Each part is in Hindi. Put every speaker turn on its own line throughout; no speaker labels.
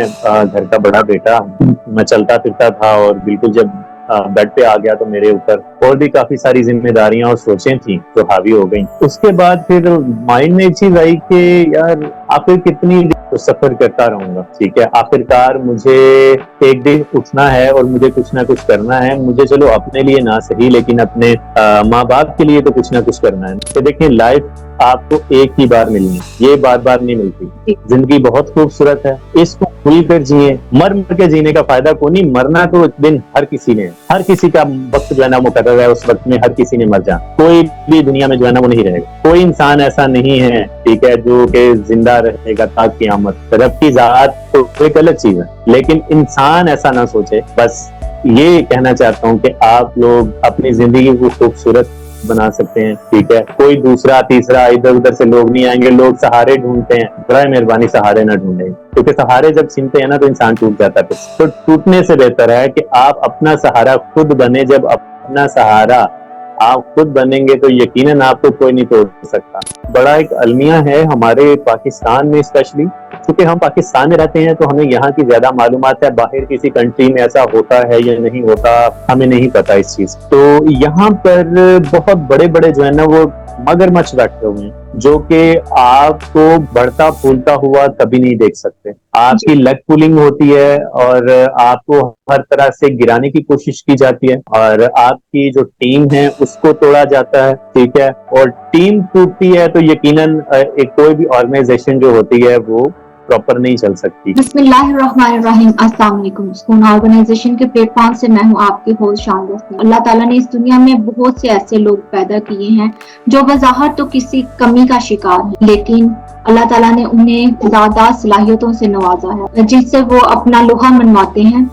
घर का बड़ा बेटा। मैं चलता फिरता था और बिल्कुल जब बेड पे आ गया तो मेरे ऊपर और भी काफी सारी जिम्मेदारियां और सोचें थी जो हावी हो गई। उसके बाद फिर माइंड में एक चीज आई कि यार आखिर कितनी तो सफर करता रहूंगा, ठीक है। आखिरकार मुझे एक दिन उठना है और मुझे कुछ ना कुछ करना है। मुझे चलो अपने लिए ना सही लेकिन अपने माँ बाप के लिए तो कुछ ना कुछ करना है। तो देखिए, लाइफ आपको एक ही बार मिलनी है, ये बार बार नहीं मिलती। जिंदगी बहुत खूबसूरत है, इसको खुल कर जिए। मर मर के जीने का फायदा को नहीं, मरना तो एक दिन हर किसी ने, हर किसी का वक्त जो है ना मुकर्रर है, उस वक्त में हर किसी ने मर जाना। कोई भी दुनिया में जो है ना वो नहीं रहेगा। कोई इंसान ऐसा नहीं है, ठीक है, जो कि जिंदा रहेगा ताकि क़यामत। रब की जात तो एक अलग चीज है, लेकिन इंसान ऐसा ना सोचे। बस ये कहना चाहता हूँ कि आप लोग अपनी जिंदगी को खूबसूरत बना सकते हैं, ठीक है। कोई दूसरा तीसरा इधर उधर से लोग नहीं आएंगे। लोग सहारे ढूंढते हैं, बड़ा मेहरबानी सहारे ना ढूंढें, क्योंकि सहारे जब छीनते हैं ना तो इंसान टूट जाता है। तो टूटने से बेहतर है कि आप अपना सहारा खुद बने। जब अपना सहारा आप खुद बनेंगे तो यकीनन आपको कोई नहीं तोड़ सकता। बड़ा एक अलमिया है हमारे पाकिस्तान में, स्पेशली क्योंकि हम पाकिस्तान में रहते हैं तो हमें यहाँ की ज्यादा मालूमात है। बाहर किसी कंट्री में ऐसा होता है या नहीं होता हमें नहीं पता इस चीज। तो यहाँ पर बहुत बड़े बड़े जो है ना वो मगरमच्छ बैठे हुए हैं, जो कि आपको बढ़ता फूलता हुआ कभी नहीं देख सकते। आपकी लक पुलिंग होती है और आपको हर तरह से गिराने की कोशिश की जाती है और आपकी जो टीम है उसको तोड़ा जाता है, ठीक है। और टीम टूटती है तो यकीनन एक कोई भी ऑर्गेनाइजेशन जो होती है वो प्रॉपर नहीं चल सकती।
बिस्मिल्लाहिर्रहमानिर्रहीम। अस्सलाम वालेकुम। स्पून ऑर्गेनाइजेशन के प्लेटफॉर्म से मैं हूँ आपकी होस्ट शानदार। अल्लाह ताला ने इस दुनिया में बहुत से ऐसे लोग पैदा किए हैं जो बज़ाहिर तो किसी कमी का शिकार है, लेकिन अल्लाह ताला ने उन्हें ज्यादा सलाहियतों से नवाजा है जिससे वो अपना लोहा मनवाते हैं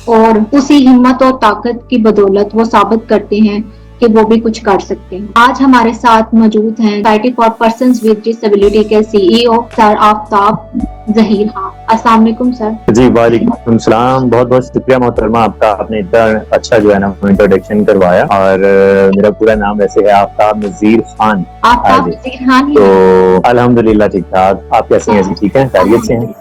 और उसी हिम्मत और ताकत की बदौलत वो साबित करते हैं कि वो भी कुछ कर सकते हैं। आज हमारे साथ मौजूद हैं society for persons with disability के सीईओ सर आफ्ताब जहीर खान। अस्सलाम वालेकुम सर।
जी वालेकुम सलाम। बहुत बहुत शुक्रिया मोहतरमा आपका, आपने इतना अच्छा जो है ना इंट्रोडक्शन करवाया। और मेरा पूरा नाम वैसे है आफ्ताब नज़ीर खान।
आफ्ताब नज़ीर खान।
तो अल्हम्दुलिल्लाह ठीक ठाक। आप कैसी हैं? ठीक है, खैरियत से हैं?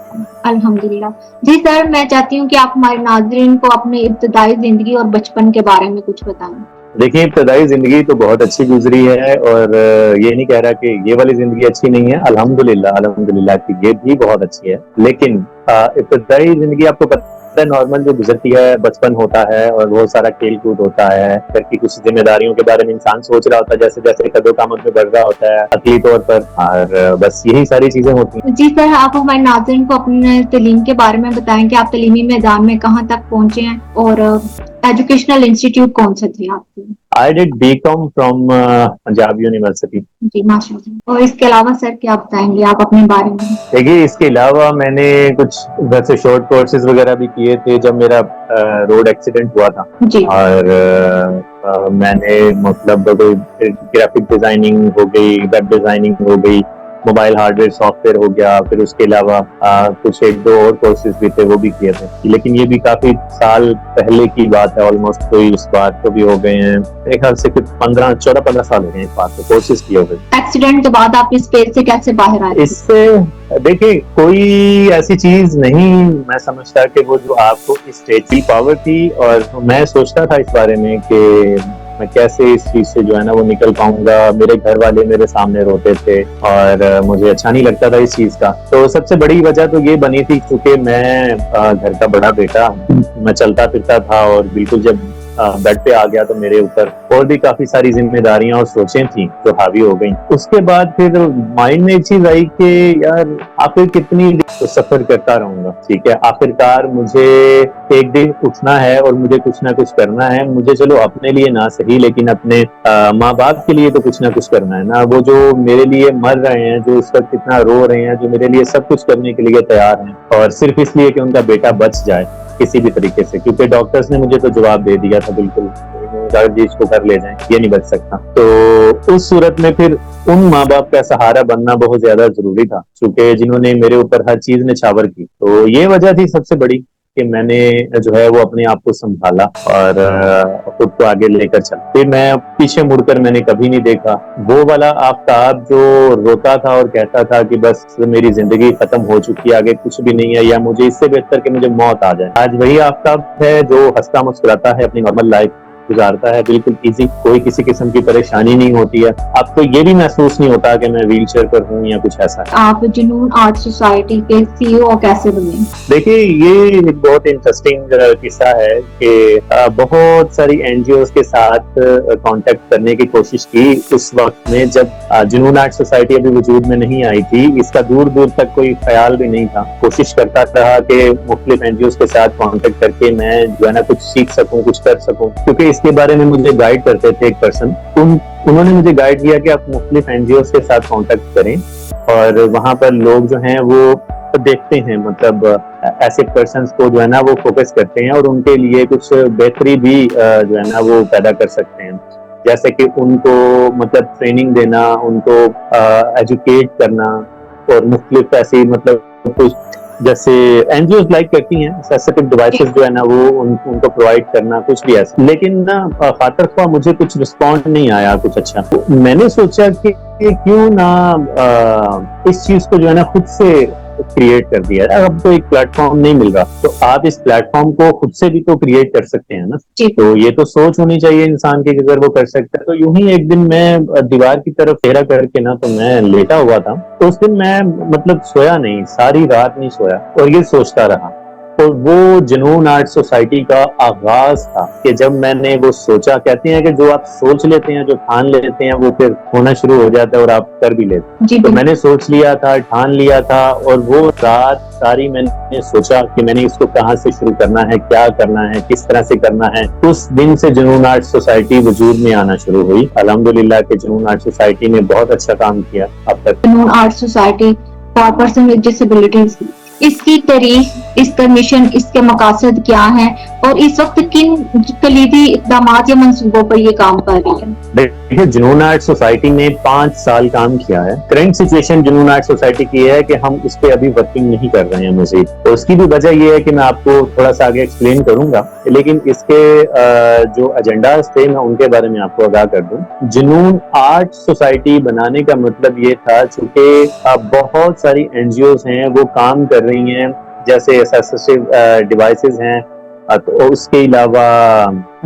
अल्हम्दुलिल्लाह। जी सर, मैं चाहती हूँ कि आप हमारे नाज़रीन को अपने इब्तदाई जिंदगी और बचपन के बारे में कुछ बताएं।
देखिए, इब्तदाई जिंदगी तो बहुत अच्छी गुजरी है और ये नहीं कह रहा कि ये वाली जिंदगी अच्छी नहीं है। अल्हम्दुलिल्लाह अल्हम्दुलिल्लाह की ये भी बहुत अच्छी है। लेकिन इब्तदाई जिंदगी आपको पता है नॉर्मल जो गुजरती है, बचपन होता है और बहुत सारा खेल कूद होता है। घर की कुछ जिम्मेदारियों के बारे में इंसान सोच रहा होता है, जैसे जैसे कदो कामत में बढ़ रहा होता है अकली तौर पर, और बस यही सारी चीजें होती हैं।
जी सर, आप हमारे नाज़रीन को अपने तालीम के बारे में बताएं कि आप तालीमी मैदान में कहाँ तक पहुंचे हैं और एजुकेशनल इंस्टीट्यूट कौन से थे आपके?
I did BCom from Punjab university.
जी माशाल्लाह। और इसके अलावा सर क्या बताएंगे आप अपने बारे में?
देखिए, इसके अलावा मैंने कुछ वैसे शॉर्ट कोर्सेज वगैरह भी किए थे जब मेरा रोड एक्सीडेंट हुआ था।
जी।
और मैंने मतलब ग्राफिक डिजाइनिंग हो गई, वेब डिजाइनिंग हो गई, मोबाइल हार्डवेयर सॉफ्टवेयर हो गया। फिर उसके अलावा कुछ एक दो और कोर्सेज भी थे वो भी किए थे, लेकिन ये भी काफी साल पहले की बात है। ऑलमोस्ट कोई इस बात को भी हो गए हैं एक ख्याल से कुछ 14-15 साल हो गए इस बात को कोर्सेज किए हुए।
एक्सीडेंट के बाद आप इस फेज से कैसे बाहर आए?
इससे देखिए, कोई ऐसी चीज नहीं मैं समझता कि वो जो आपको इस स्टेज की पावर थी। और मैं सोचता था इस बारे में कि मैं कैसे इस चीज से जो है ना वो निकल पाऊंगा। मेरे घर वाले मेरे सामने रोते थे और मुझे अच्छा नहीं लगता था इस चीज का। तो सबसे बड़ी वजह तो ये बनी थी क्योंकि मैं घर का बड़ा बेटा, मैं चलता फिरता था और बिल्कुल जब बेड पे आ गया तो मेरे ऊपर और भी काफी सारी जिम्मेदारियां और सोचें थी जो हावी हो गई। उसके बाद फिर माइंड में एक चीज आई कि यार आखिर कितनी तो सफर करता रहूंगा, ठीक है। आखिरकार मुझे एक दिन उठना है और मुझे कुछ ना कुछ करना है। मुझे चलो अपने लिए ना सही लेकिन अपने माँ बाप के लिए तो कुछ ना कुछ करना है ना। वो जो मेरे लिए मर रहे हैं, जो इस वक्त इतना रो रहे हैं, जो मेरे लिए सब कुछ करने के लिए तैयार हैं, और सिर्फ इसलिए कि उनका बेटा बच जाए किसी भी तरीके से, क्योंकि डॉक्टर्स ने मुझे तो जवाब दे दिया था बिल्कुल जी इसको कर ले जाएं, ये नहीं बच सकता। तो उस सूरत में फिर उन माँ बाप का सहारा बनना बहुत ज्यादा जरूरी था, क्योंकि जिन्होंने मेरे ऊपर हर चीज ने छावर की। तो ये वजह थी सबसे बड़ी कि मैंने जो है वो अपने आप को संभाला और खुद को आगे लेकर चला। फिर मैं पीछे मुड़कर मैंने कभी नहीं देखा। वो वाला आफताब जो रोता था और कहता था कि बस मेरी जिंदगी खत्म हो चुकी है, आगे कुछ भी नहीं है, या मुझे इससे बेहतर कि मुझे मौत आ जाए, आज वही आफताब है जो हंसता मुस्कुराता है, अपनी नॉर्मल लाइफ गुजारता है, बिल्कुल इजी, कोई किसी किस्म की परेशानी नहीं होती है। आपको ये भी महसूस नहीं होता कि मैं व्हील चेयर पर हूँ या कुछ ऐसा।
आप जुनून आर्ट सोसाइटी के CEO कैसे बने?
देखिए, ये एक बहुत इंटरेस्टिंग किस्सा है कि बहुत सारी NGOs के साथ कांटेक्ट करने की कोशिश की उस वक्त में जब जुनून आर्ट सोसाइटी अभी वजूद में नहीं आई थी। इसका दूर दूर तक कोई ख्याल भी नहीं था। कोशिश करता रहा कि मुख्तलिफ NGOs के साथ कांटेक्ट करके मैं जो है ना कुछ सीख सकूं, कुछ कर सकूं, क्योंकि इसके बारे में मुझे गाइड करते थे एक पर्सन। उन्होंने मुझे गाइड किया कि आप मुख्तलिफ NGOs के साथ कांटेक्ट करें और वहां पर लोग जो हैं वो देखते हैं, मतलब ऐसे पर्सन्स को जो है ना वो फोकस करते हैं और उनके लिए कुछ बेहतरी भी जो है ना वो पैदा कर सकते हैं, जैसे कि उनको मतलब ट्रेनिंग देना, उनको एजुकेट करना और मुख्तलिफ ऐसी मतलब कुछ जैसे NGOs लाइक करती हैं सेंसिटिव डिवाइसेस जो है ना वो उनको प्रोवाइड करना, कुछ भी ऐसा। लेकिन ना खातर ख्वाह मुझे कुछ रिस्पॉन्ड नहीं आया कुछ अच्छा। तो मैंने सोचा कि क्यों ना इस चीज को जो है ना खुद से क्रिएट कर दिया। अब तो एक प्लेटफॉर्म नहीं मिल रहा, तो आप इस प्लेटफॉर्म को खुद से भी तो क्रिएट कर सकते हैं ना। तो ये तो सोच होनी चाहिए इंसान की, अगर वो कर सकता है। तो यूं ही एक दिन मैं दीवार की तरफ चेहरा करके ना, तो मैं लेटा हुआ था। तो उस दिन मैं मतलब सोया नहीं, सारी रात नहीं सोया और ये सोचता रहा। और वो जुनून आर्ट सोसाइटी का आगाज था कि जब मैंने वो सोचा, कहते हैं कि जो आप सोच लेते हैं, जो ठान लेते हैं, वो फिर होना शुरू हो जाता है और आप कर भी लेते हैं। तो मैंने सोच लिया था, ठान लिया था, और वो रात सारी मैंने सोचा कि मैंने इसको कहाँ से शुरू करना है, क्या करना है, किस तरह से करना है। उस दिन से जुनून आर्ट सोसाइटी वजूद में आना शुरू हुई। अल्हम्दुलिल्लाह के जुनून आर्ट सोसाइटी ने बहुत अच्छा काम किया अब तक।
जुनून art society for person with disabilities, इसकी तारीख, इसका मिशन, इसके मकासद क्या है और इस वक्त किन कलीदी इक़दाम या मंसूबों पर ये काम कर रही है?
देखिए, जुनून आर्ट सोसाइटी ने 5 साल काम किया है। करंट सिचुएशन जुनून आर्ट सोसाइटी की है कि हम इस पे अभी वर्किंग नहीं कर रहे हैं मजीद। तो उसकी भी वजह ये है कि मैं आपको थोड़ा सा आगे एक्सप्लेन करूंगा, लेकिन इसके जो एजेंडाज थे मैं उनके बारे में आपको आगाह कर दूं। जुनून आर्ट सोसाइटी बनाने का मतलब ये था, चूंकि बहुत सारी NGOs हैं वो काम कर रही हैं, जैसे असिस्टिव डिवाइसेस हैं, तो उसके अलावा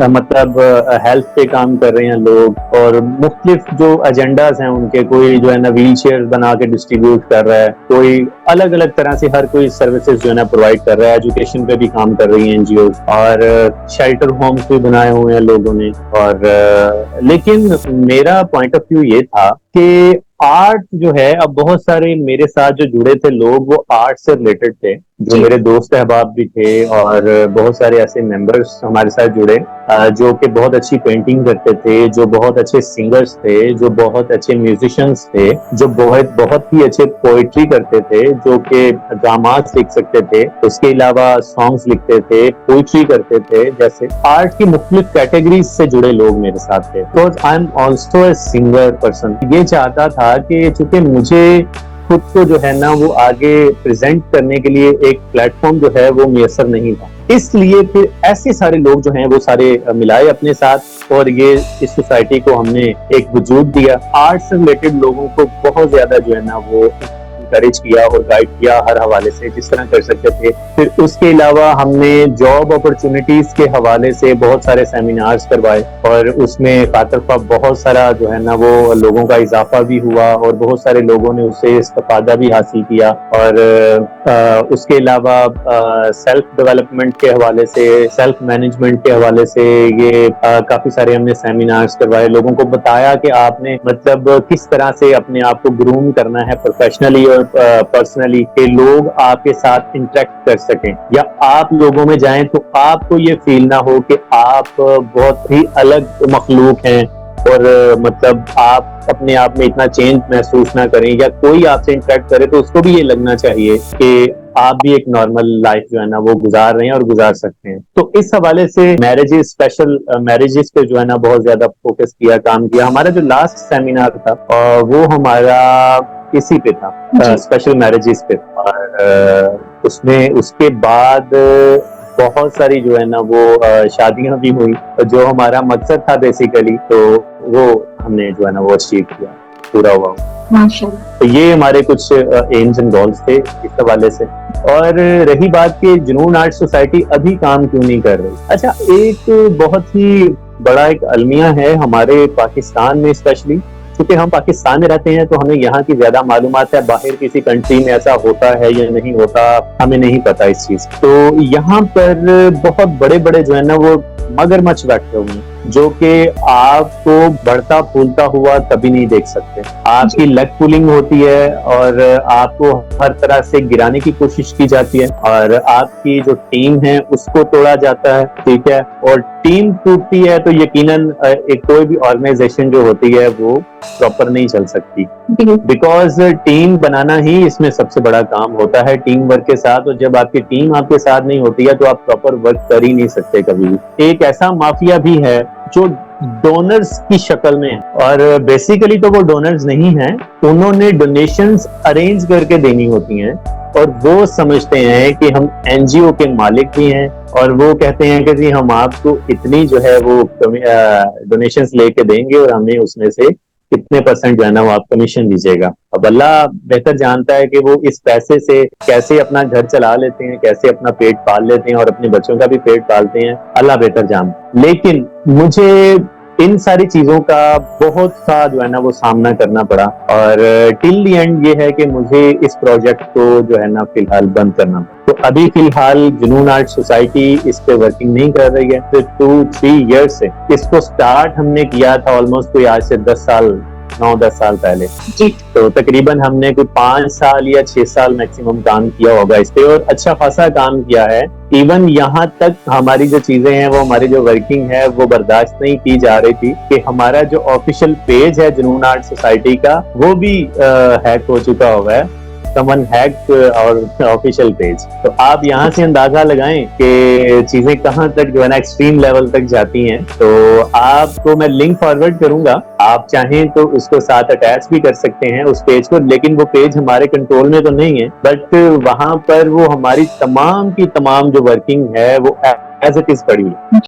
मतलब हेल्थ पे काम कर रहे हैं लोग, और मुख्तलिफ जो एजेंडाज हैं उनके, कोई जो है ना व्हील चेयर बना के डिस्ट्रीब्यूट कर रहा है, कोई अलग अलग तरह से हर कोई सर्विसेज जो है ना प्रोवाइड कर रहा है। एजुकेशन पे भी काम कर रही है NGOs, और शेल्टर होम्स भी बनाए हुए हैं लोगों ने। और लेकिन मेरा पॉइंट ऑफ व्यू ये था कि आर्ट जो है, अब बहुत सारे मेरे साथ जो जुड़े थे लोग वो आर्ट से रिलेटेड थे, जो मेरे दोस्त अहबाब भी थे, और बहुत सारे ऐसे मेंबर्स हमारे साथ जुड़े जो कि बहुत अच्छी पेंटिंग करते थे, जो बहुत अच्छे सिंगर्स थे, जो बहुत अच्छे म्यूजिशियंस थे, जो बहुत ही अच्छे पोइट्री करते थे, जो कि ड्रामास लिख सकते थे, उसके अलावा सॉन्ग्स लिखते थे, पोइट्री करते थे। जैसे आर्ट की मुख्तलिफ कैटेगरीज से जुड़े लोग मेरे साथ थे। Because I am also a singer person. ये चाहता था कि चूंकि मुझे खुद को जो है ना वो आगे प्रेजेंट करने के लिए एक प्लेटफॉर्म जो है वो मुयसर नहीं था, इसलिए फिर ऐसे सारे लोग जो हैं वो सारे मिलाए अपने साथ, और ये इस सोसाइटी को हमने एक वजूद दिया। आर्ट से रिलेटेड लोगों को बहुत ज्यादा जो है ना वो इंकरेज किया और गाइड किया हर हवाले से जिस तरह कर सकते थे। फिर उसके अलावा हमने जॉब अपॉर्चुनिटीज के हवाले से बहुत सारे सेमिनार्स करवाए, और उसमें खातरख्वाह बहुत सारा जो है ना वो लोगों का इजाफा भी हुआ, और बहुत सारे लोगों ने उससे इस्तेफादा भी हासिल किया। और उसके अलावा सेल्फ डेवलपमेंट के हवाले से, सेल्फ मैनेजमेंट के हवाले से ये काफी सारे हमने सेमिनार्स करवाए। लोगों को बताया कि आपने मतलब किस तरह से अपने आप को ग्रूम करना है प्रोफेशनली और पर्सनली, के लोग आपके साथ इंटरेक्ट कर सकें, या आप लोगों में जाएं तो आपको ये फील ना हो कि आप बहुत ही अलग मखलूक हैं, और मतलब आप अपने आप में इतना चेंज महसूस ना करें, या कोई आपसे इंटरेक्ट करे तो उसको भी ये लगना चाहिए कि आप भी एक नॉर्मल लाइफ जो है ना वो गुजार रहे हैं और गुजार सकते हैं। तो इस हवाले से मैरिजेस, स्पेशल मैरिजेस पे जो है ना बहुत ज्यादा फोकस किया, काम किया। हमारा जो लास्ट सेमिनार था वो हमारा इसी पे था, स्पेशल मैरिजेस पे। और उसमें उसके बाद बहुत सारी जो है ना वो शादियां भी हुई, जो हमारा मकसद था बेसिकली, तो वो हमने जो है ना वो अचीव किया, पूरा हुआ।
माशाल्लाह।
तो ये हमारे कुछ एम्स एंड गोल्स थे इस हवाले से। और रही बात कि जुनून आर्ट सोसाइटी अभी काम क्यों नहीं कर रही, अच्छा, एक बहुत ही बड़ा एक अलमिया है हमारे पाकिस्तान में, स्पेशली क्योंकि हम पाकिस्तान में रहते हैं तो हमें यहाँ की ज्यादा मालूमात है, बाहर किसी कंट्री में ऐसा होता है या नहीं होता हमें नहीं पता इस चीज। तो यहाँ पर बहुत बड़े बड़े जो है ना वो मगरमच्छ बैठे हुए हैं, जो कि आपको बढ़ता फूलता हुआ कभी नहीं देख सकते। आपकी लेग पुलिंग होती है और आपको हर तरह से गिराने की कोशिश की जाती है, और आपकी जो टीम है उसको तोड़ा जाता है, ठीक है। और टीम टूटती है तो यकीनन एक कोई भी ऑर्गेनाइजेशन जो होती है वो प्रॉपर नहीं चल सकती, बिकॉज टीम बनाना ही इसमें सबसे बड़ा काम होता है, टीम वर्क के साथ। और जब आपकी टीम आपके साथ नहीं होती है तो आप प्रॉपर वर्क कर ही नहीं सकते कभी भी। एक ऐसा माफिया भी है जो डोनर्स की शक्ल में, और बेसिकली तो वो डोनर्स नहीं हैं, उन्होंने डोनेशंस अरेंज करके देनी होती हैं, और वो समझते हैं कि हम एनजीओ के मालिक भी हैं, और वो कहते हैं कि जी हम आपको इतनी जो है वो डोनेशंस लेके देंगे और हमें उसमें से कितने % जो है ना वो आप कमीशन दीजिएगा। अब अल्लाह बेहतर जानता है कि वो इस पैसे से कैसे अपना घर चला लेते हैं, कैसे अपना पेट पाल लेते हैं और अपने बच्चों का भी पेट पालते हैं, अल्लाह बेहतर जानता। लेकिन मुझे इन सारी चीजों का बहुत सा जो है ना वो सामना करना पड़ा, और टिल द एंड ये है कि मुझे इस प्रोजेक्ट को जो है ना फिलहाल बंद करना पड़ा। तो अभी फिलहाल जुनून आर्ट सोसाइटी इस पे वर्किंग नहीं कर रही है। फिर 2-3 ईयर्स से इसको स्टार्ट हमने किया था, ऑलमोस्ट कोई आज से 9-10 साल पहले। तो तकरीबन हमने कोई 5 साल या 6 साल मैक्सिमम काम किया होगा इस पे, और अच्छा खासा काम किया है। इवन यहाँ तक हमारी जो चीजें हैं वो, हमारी जो वर्किंग है वो बर्दाश्त नहीं की जा रही थी कि हमारा जो ऑफिशियल पेज है जुनून आर्ट सोसाइटी का वो भी हैक हो चुका हुआ है। समवन हैक्ड और ऑफिशियल पेज। तो आप यहाँ से अंदाजा लगाएं कि चीजें कहाँ तक जो है ना एक्सट्रीम लेवल तक जाती हैं। तो आपको मैं लिंक फॉरवर्ड करूंगा, आप चाहें तो उसको साथ अटैच भी कर सकते हैं उस पेज को, लेकिन वो पेज हमारे कंट्रोल में तो नहीं है, बट वहां पर वो हमारी तमाम की तमाम जो वर्किंग है वो एज इट इज पड़ी है।